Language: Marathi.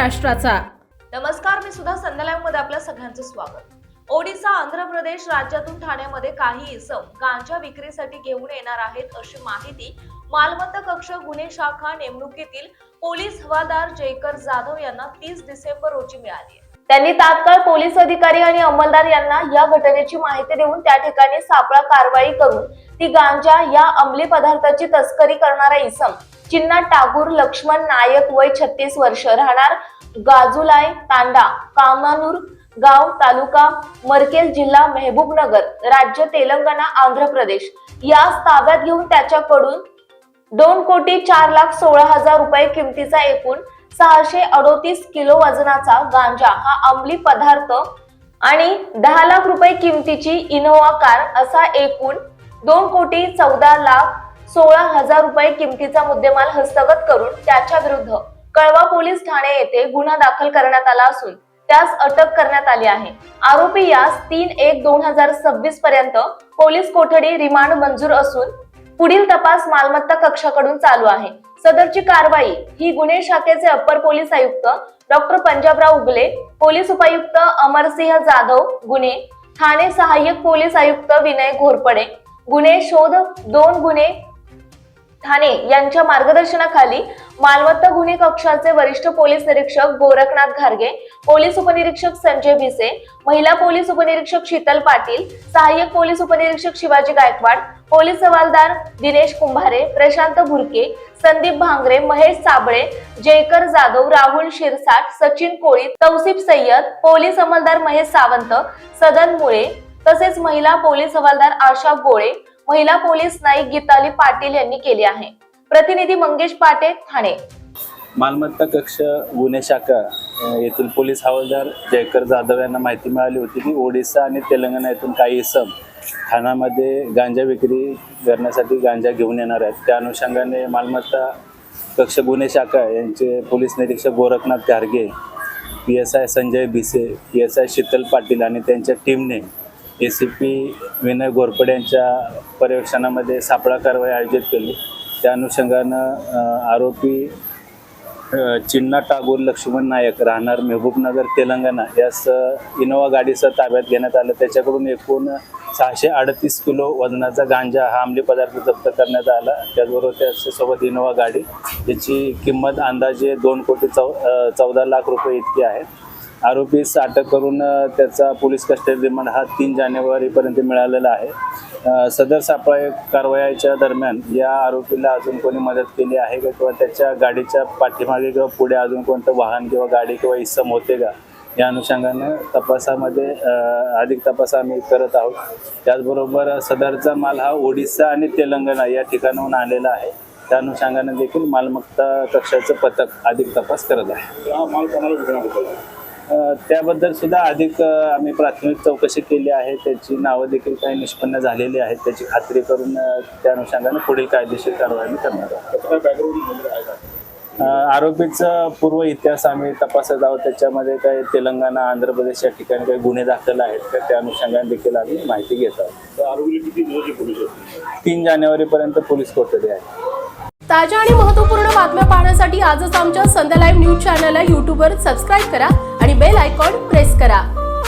महाराष्ट्राचा। नमस्कार, मी सुद्धा संध्या लाईव्ह मध्ये आपल्या सगळ्यांचं स्वागत। ओडिसा, आंध्र प्रदेश राज्यातून ठाण्यामध्ये काही इसम गांजा विक्रीसाठी घेऊन येणार आहेत अशी माहिती मालमत्ता कक्ष गुन्हे शाखा नेमणुकीतील पोलीस हवालदार जयकर जाधव यांना 30 डिसेंबर रोजी मिळाली। त्यांनी तात्काळ पोलीस अधिकारी आणि अंमलदार यांना या घटनेची माहिती देऊन त्या ठिकाणी सापळा कारवाई करून ती गांजा या अंमली पदार्थाची तस्करी करणारा इसम चिन्ना टागूर लक्ष्मण नायक वय 36 वर्ष राहणार गाजुलाई तांडा कामानूर गाव तालुका मरकेल जिल्हा मेहबूबनगर राज्य तेलंगणा आंध्र प्रदेश यास ताब्यात घेऊन त्याच्याकडून 2,04,16,000 रुपये किमतीचा एकूण 638 किलो वजनाचा गांजा हा अंमली पदार्थ आणि 10 लाख रुपये किमतीची इनोवा कार असा एकूण 2,14,16,000 रुपये किमतीचा मुद्देमाल हस्तगत करून त्याच्या विरुद्ध कळवा पोलीस ठाणे येथे गुन्हा दाखल करण्यात आला असून त्यास अटक करण्यात आली आहे। आरोपी यास 3/1/2026 पर्यंत पोलीस कोठडी रिमांड मंजूर असून पुढील तपास मालमत्ता कक्षाकडून चालू आहे। सदरची कारवाई ही गुन्हे शाखेचे अप्पर पोलीस आयुक्त डॉक्टर पंजाबराव उगले, पोलीस उपायुक्त अमरसिंह जाधव गुन्हे, ठाणे सहाय्यक पोलीस आयुक्त विनय घोरपडे गुन्हे शोध 2 गुन्हे ठाणे यांच्या मार्गदर्शनाखाली मालमत्ता गुन्हे कक्षाचे वरिष्ठ पोलीस निरीक्षक गोरखनाथ घारगे, पोलीस उपनिरीक्षक संजय भिसे, महिला पोलीस उपनिरीक्षक शीतल पाटील, सहाय्यक पोलीस उपनिरीक्षक शिवाजी गायकवाड, पोलीस हवालदार दिनेश कुंभारे, प्रशांत भुरके, संदीप भांगरे, महेश साबळे, जयकर जाधव, राहुल शिरसाट, सचिन कोळी, तौसिफ सय्यद, पोलीस अंमलदार महेश सावंत, सदन मुळे तसेच महिला पोलीस हवालदार आशा गोळे, महिला पोलीस नाईक गीताली पाटील यांनी केली आहे। प्रतिनिधी मंगेश पाटे, ठाणे। मालमत्ता कक्ष गुन्हे शाखा येथील पोलीस हवालदार जयकर जाधव यांना माहिती मिळाली होती की ओडिसा आणि तेलंगणा येथून काही इसम ठाण्यामध्ये गांजा विक्री करण्यासाठी गांजा घेऊन येणार आहेत। त्या अनुषंगाने मालमत्ता कक्ष गुन्हे शाखा यांचे पोलीस निरीक्षक गोरखनाथ घारगे, PSI संजय भिसे, PSI शीतल पाटील आणि त्यांच्या टीमने ACP विनय घोरपडे यांच्या पर्यवेक्षणामध्ये सापळा कारवाई आयोजित केली। त्या अनुषंगानं आरोपी चिन्ना टागूर लक्ष्मण नायक राहणार मेहबूबनगर तेलंगणा यास इनोवा गाडीसह ताब्यात घेण्यात आलं। त्याच्याकडून एकूण 638 किलो वजनाचा गांजा हा अंमली पदार्थ जप्त करण्यात आला। त्याचबरोबर त्याच्यासोबत इनोवा गाडी ज्याची किंमत अंदाजे 2,14 लाख रुपये इतकी आहे। आरोपीस अटक करून त्याचा पोलीस कस्टडी रिमांड हा 3 जानेवारीपर्यंत मिळालेला आहे। सदर सापळा कारवाईच्या दरम्यान या आरोपीला अजून कोणी मदत केली आहे का किंवा त्याच्या गाडीच्या पाठीमागे किंवा पुढे अजून कोणतं वाहन किंवा गाडी किंवा इसम होते का या अनुषंगाने तपासामध्ये अधिक तपास आम्ही करत आहोत। त्याचबरोबर सदरचा माल हा ओडिसा आणि तेलंगणा या ठिकाणाहून आलेला आहे। त्या अनुषंगाने देखील मालमत्ता कक्षाचं पथक अधिक तपास करत आहे। हा माल कोणाला विकणार होता त्याबद्दल सुद्धा अधिक आम्ही प्राथमिक चौकशी केली आहे। त्याची नावं देखील काही निष्पन्न झालेली आहेत। त्याची खात्री करून त्या अनुषंगाने पुढील कायदेशीर कारवाई करणार आहोत। आरोपीचा पूर्व इतिहास आम्ही तपासत आहोत। त्याच्यामध्ये काही तेलंगणा आंध्र प्रदेश या ठिकाणी काही गुन्हे दाखल आहेत तर त्या अनुषंगाने देखील आम्ही माहिती घेत आहोत। आरोपीला किती दिवसाची पोलीस 3 जानेवारीपर्यंत पोलीस कोठडी आहे। ताज्या आणि महत्त्वपूर्ण बातम्या पाहण्यासाठी आजच आमच्या संध्या लाईव्ह न्यूज चॅनलला YouTubeवर सबस्क्राईब करा आणि बेल आयकॉन प्रेस करा।